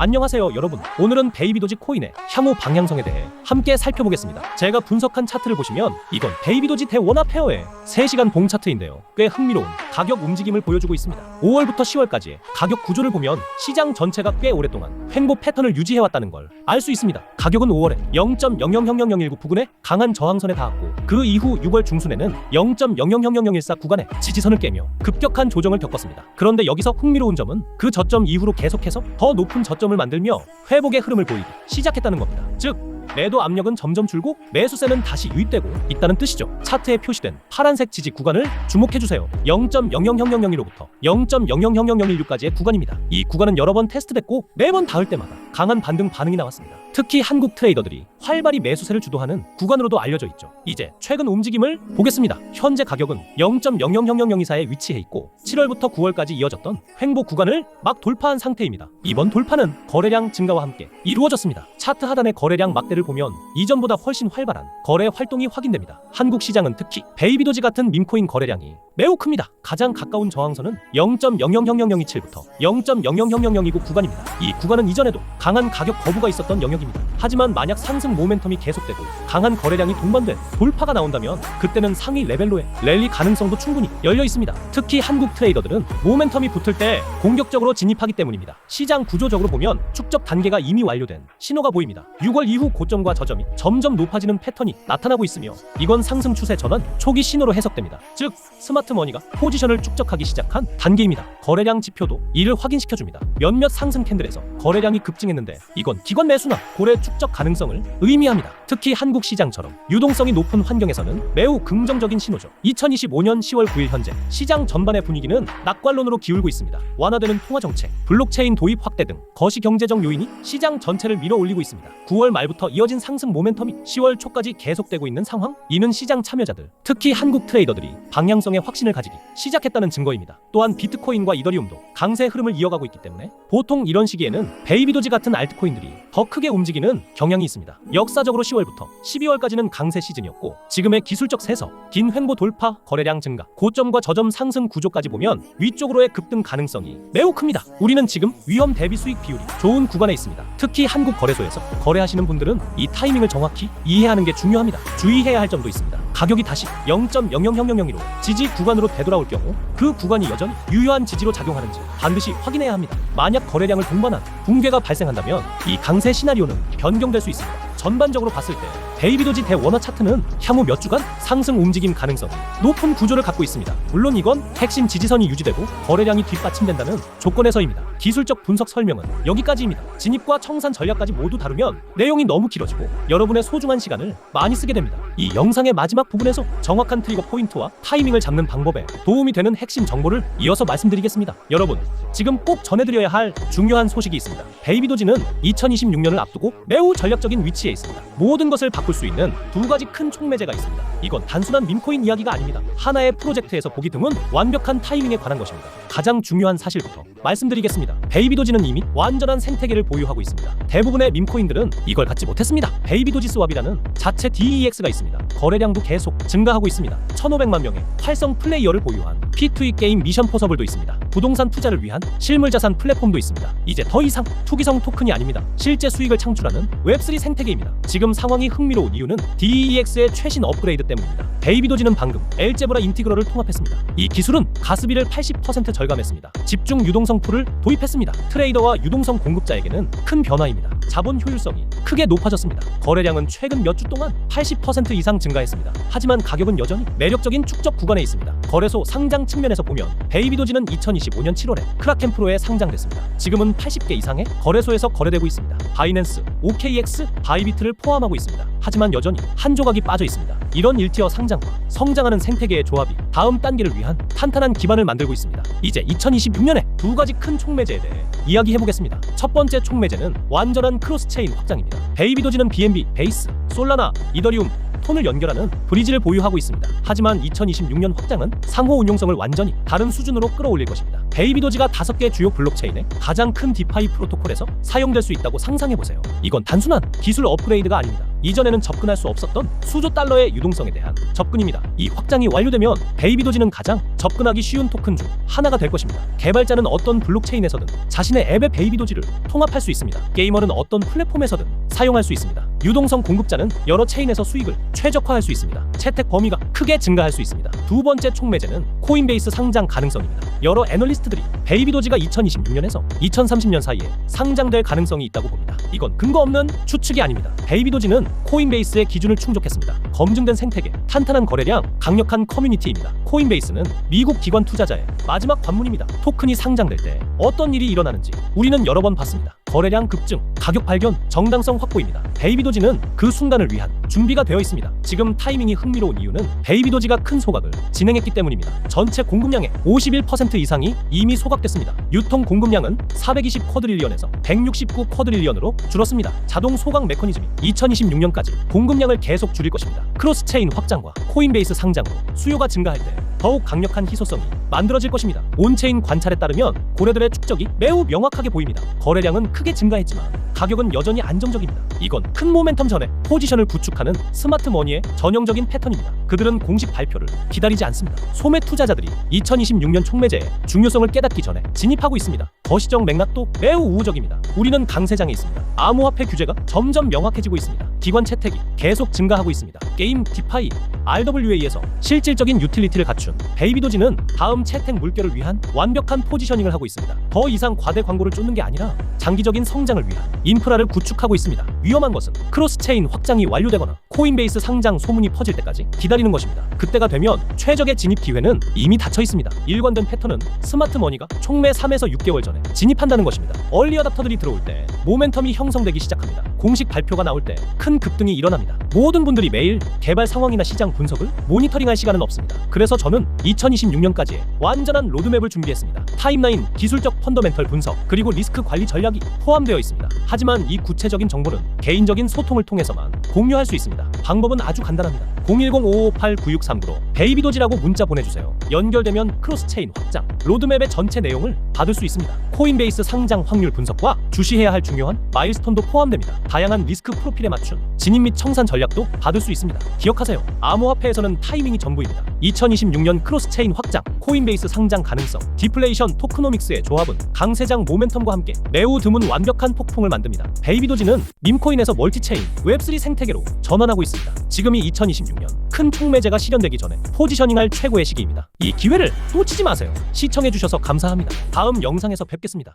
안녕하세요 여러분. 오늘은 베이비도지 코인의 향후 방향성에 대해 함께 살펴보겠습니다. 제가 분석한 차트를 보시면 이건 베이비도지 대원화 페어의 3시간 봉 차트인데요. 꽤 흥미로운 가격 움직임을 보여주고 있습니다. 5월부터 10월까지의 가격 구조를 보면 시장 전체가 꽤 오랫동안 횡보 패턴을 유지해왔다는 걸 알 수 있습니다. 가격은 5월에 0.000019 부근에 강한 저항선에 닿았고 그 이후 6월 중순에는 0.000014 구간에 지지선을 깨며 급격한 조정을 겪었습니다. 그런데 여기서 흥미로운 점은 그 저점 이후로 계속해서 더 높은 저점을 만들며 회복의 흐름을 보이기 시작했다는 겁니다. 즉 매도 압력은 점점 줄고 매수세는 다시 유입되고 있다는 뜻이죠. 차트에 표시된 파란색 지지 구간을 주목해주세요. 0.000001로부터 0.000016까지의 구간입니다. 이 구간은 여러 번 테스트됐고 매번 닿을 때마다 강한 반등 반응이 나왔습니다. 특히 한국 트레이더들이 활발히 매수세를 주도하는 구간으로도 알려져 있죠. 이제 최근 움직임을 보겠습니다. 현재 가격은 0.000024에 위치해 있고 7월부터 9월까지 이어졌던 횡보 구간을 막 돌파한 상태입니다. 이번 돌파는 거래량 증가와 함께 이루어졌습니다. 차트 하단의 거래량 막대를 보면 이전보다 훨씬 활발한 거래 활동이 확인됩니다. 한국 시장은 특히 베이비도지 같은 밈코인 거래량이 매우 큽니다. 가장 가까운 저항선은 0.000027부터 0.000029 구간입니다. 이 구간은 이전에도 강한 가격 거부가 있었던 영역입니다. 하지만 만약 상승 모멘텀이 계속되고 강한 거래량이 동반된 돌파가 나온다면 그때는 상위 레벨로의 랠리 가능성도 충분히 열려 있습니다. 특히 한국 트레이더들은 모멘텀이 붙을 때 공격적으로 진입하기 때문입니다. 시장 구조적으로 보면 축적 단계가 이미 완료된 신호가 보입니다. 6월 이후 고점과 저점이 점점 높아지는 패턴이 나타나고 있으며 이건 상승 추세 전환 초기 신호로 해석됩니다. 즉 스마트머니가 포지션을 축적하기 시작한 단계입니다. 거래량 지표도 이를 확인시켜줍니다. 몇몇 상승 캔들에서 거래량이 급증했는데 이건 기관 매수나 고래 축적 가능성을 의미합니다. 특히 한국 시장처럼 유동성이 높은 환경에서는 매우 긍정적인 신호죠. 2025년 10월 9일 현재 시장 전반의 분위기는 낙관론으로 기울고 있습니다. 완화되는 통화정책, 블록체인 도입 확대 등 거시경제적 요인이 시장 전체를 밀어올리고 있습니다. 9월 말부터 이어진 상승 모멘텀이 10월 초까지 계속되고 있는 상황? 이는 시장 참여자들, 특히 한국 트레이더들이 방향성에 확신을 가지기 시작했다는 증거입니다. 또한 비트코인과 이더리움도 강세 흐름을 이어가고 있기 때문에 보통 이런 시기에는 베이비도지 같은 알트코인들이 더 크게 움직이는 경향이 있습니다. 역사적으로 10월부터 12월까지는 강세 시즌이었고 지금의 기술적 세서, 긴 횡보 돌파, 거래량 증가, 고점과 저점 상승 구조까지 보면 위쪽으로의 급등 가능성이 매우 큽니다. 우리는 지금 위험 대비 수익 비율이 좋은 구간에 있습니다. 특히 한국 거래소에서 거래하시는 분들은 이 타이밍을 정확히 이해하는 게 중요합니다. 주의해야 할 점도 있습니다. 가격이 다시 0.000001로 지지 구간으로 되돌아올 경우 그 구간이 여전히 유효한 지지로 작용하는지 반드시 확인해야 합니다. 만약 거래량을 동반한 붕괴가 발생한다면 이 강세 시나리오는 변경될 수 있습니다. 전반적으로 봤을 때 베이비도지 대원화 차트는 향후 몇 주간 상승 움직임 가능성이 높은 구조를 갖고 있습니다. 물론 이건 핵심 지지선이 유지되고 거래량이 뒷받침된다는 조건에서입니다. 기술적 분석 설명은 여기까지입니다. 진입과 청산 전략까지 모두 다루면 내용이 너무 길어지고 여러분의 소중한 시간을 많이 쓰게 됩니다. 이 영상의 마지막 부분에서 정확한 트리거 포인트와 타이밍을 잡는 방법에 도움이 되는 핵심 정보를 이어서 말씀드리겠습니다. 여러분, 지금 꼭 전해드려야 할 중요한 소식이 있습니다. 베이비도지는 2026년을 앞두고 매우 전략적인 위치에 있습니다. 모든 것을 바꿀 수 있는 두 가지 큰 촉매제가 있습니다. 이건 단순한 밈코인 이야기가 아닙니다. 하나의 프로젝트에서 보기 드문 완벽한 타이밍에 관한 것입니다. 가장 중요한 사실부터 말씀드리겠습니다. 베이비도지는 이미 완전한 생태계를 보유하고 있습니다. 대부분의 밈코인들은 이걸 갖지 못했습니다. 베이비도지 스왑이라는 자체 DEX가 있습니다. 거래량도 계속 증가하고 있습니다. 1,500만 명의 활성 플레이어를 보유한 P2E 게임 미션 포서블도 있습니다. 부동산 투자를 위한 실물자산 플랫폼도 있습니다. 이제 더 이상 투기성 토큰이 아닙니다. 실제 수익을 창출하는 웹3 생태계입니다. 지금 상황이 흥미로운 이유는 DEX의 최신 업그레이드 때문입니다. 베이비도지는 방금 엘제브라 인티그럴을 통합했습니다. 이 기술은 가스비를 80% 절감했습니다. 집중 유동성 풀을 도입했습니다. 트레이더와 유동성 공급자에게는 큰 변화입니다. 자본 효율성이 크게 높아졌습니다. 거래량은 최근 몇 주 동안 80% 이상 증가했습니다. 하지만 가격은 여전히 매력적인 축적 구간에 있습니다. 거래소 상장 측면에서 보면 베이비도지는 2025년 7월에 크라켄 프로에 상장됐습니다. 지금은 80개 이상의 거래소에서 거래되고 있습니다. 바이낸스, OKX, 바이비트를 포함하고 있습니다. 하지만 여전히 한 조각이 빠져 있습니다. 이런 1티어 상장과 성장하는 생태계의 조합이 다음 단계를 위한 탄탄한 기반을 만들고 있습니다. 이제 2026년에 두 가지 큰 촉매제에 대해 이야기해보겠습니다. 첫 번째 촉매제는 완전한 크로스체인 확장입니다. 베이비도지는 BNB, 베이스, 솔라나, 이더리움, 톤을 연결하는 브리지를 보유하고 있습니다. 하지만 2026년 확장은 상호 운용성을 완전히 다른 수준으로 끌어올릴 것입니다. 베이비도지가 5개 주요 블록체인의 가장 큰 디파이 프로토콜에서 사용될 수 있다고 상상해보세요. 이건 단순한 기술 업그레이드가 아닙니다. 이전에는 접근할 수 없었던 수조 달러의 유동성에 대한 접근입니다. 이 확장이 완료되면 베이비도지는 가장 접근하기 쉬운 토큰 중 하나가 될 것입니다. 개발자는 어떤 블록체인에서든 자신의 앱에 베이비도지를 통합할 수 있습니다. 게이머는 어떤 플랫폼에서든 사용할 수 있습니다. 유동성 공급자는 여러 체인에서 수익을 최적화할 수 있습니다. 채택 범위가 크게 증가할 수 있습니다. 두 번째 촉매제는 코인베이스 상장 가능성입니다. 여러 애널리스트들이 베이비도지가 2026년에서 2030년 사이에 상장될 가능성이 있다고 봅니다. 이건 근거 없는 추측이 아닙니다. 베이비도지는 코인베이스의 기준을 충족했습니다. 검증된 생태계, 탄탄한 거래량, 강력한 커뮤니티입니다. 코인베이스는 미국 기관 투자자의 마지막 관문입니다. 토큰이 상장될 때 어떤 일이 일어나는지 우리는 여러 번 봤습니다. 거래량 급증, 가격 발견, 정당성 확보입니다. 베이비도지는 그 순간을 위한 준비가 되어 있습니다. 지금 타이밍이 흥미로운 이유는 베이비도지가 큰 소각을 진행했기 때문입니다. 전체 공급량의 51% 이상이 이미 소각됐습니다. 유통 공급량은 420 쿼드릴리언에서 169 쿼드릴리언으로 줄었습니다. 자동 소각 메커니즘이 2026년까지 공급량을 계속 줄일 것입니다. 크로스체인 확장과 코인베이스 상장으로 수요가 증가할 때 더욱 강력한 희소성이 만들어질 것입니다. 온체인 관찰에 따르면 고래들의 축적이 매우 명확하게 보입니다. 거래량은 크게 증가했지만 가격은 여전히 안정적입니다. 이건 큰 모멘텀 전에 포지션을 구축하는 스마트 머니의 전형적인 패턴입니다. 그들은 공식 발표를 기다리지 않습니다. 소매 투자자들이 2026년 촉매제의 중요성을 깨닫기 전에 진입하고 있습니다. 거시적 맥락도 매우 우호적입니다. 우리는 강세장에 있습니다. 암호화폐 규제가 점점 명확해지고 있습니다. 기관 채택이 계속 증가하고 있습니다. 게임 디파이 RWA에서 실질적인 유틸리티를 갖춘 베이비도지는 다음 채택 물결을 위한 완벽한 포지셔닝을 하고 있습니다. 더 이상 과대 광고를 쫓는 게 아니라 장기적인 성장을 위한 인프라를 구축하고 있습니다. 위험한 것은 크로스체인 확장이 완료되거나 코인베이스 상장 소문이 퍼질 때까지 기다리는 것입니다. 그때가 되면 최적의 진입 기회는 이미 닫혀 있습니다. 일관된 패턴은 스마트 머니가 촉매 3에서 6개월 전에 진입한다는 것입니다. 얼리 어답터들이 들어올 때 모멘텀이 형성되기 시작합니다. 공식 발표가 나올 때 큰 급등이 일어납니다. 모든 분들이 매일 개발 상황이나 시장 분석을 모니터링할 시간은 없습니다. 그래서 저는 2026년까지의 완전한 로드맵을 준비했습니다. 타임라인, 기술적 펀더멘털 분석, 그리고 리스크 관리 전략이 포함되어 있습니다. 하지만 이 구체적인 정보는 개인적인 소통을 통해서만 공유할 수 있습니다. 방법은 아주 간단합니다. 010-558-9639로 베이비도지라고 문자 보내주세요. 연결되면 크로스체인 확장, 로드맵의 전체 내용을 받을 수 있습니다. 코인베이스 상장 확률 분석과 주시해야 할 중요한 마일스톤도 포함됩니다. 다양한 리스크 프로필에 맞춘 진입 및 청산 전략도 받을 수 있습니다. 기억하세요. 암호화폐에서는 타이밍이 전부입니다. 2026년 크로스체인 확장, 코인베이스 상장 가능성, 디플레이션 토크노믹스의 조합은 강세장 모멘텀과 함께 매우 드문 완벽한 폭풍을 만듭니다. 베이비도지는 밈코인에서 멀티체인, 웹3 생태계로 전환하고 있습니다. 지금이 2026년 큰 촉매제가 실현되기 전에 포지셔닝할 최고의 시기입니다. 이 기회를 놓치지 마세요. 시청해주셔서 감사합니다. 다음 영상에서 뵙겠습니다.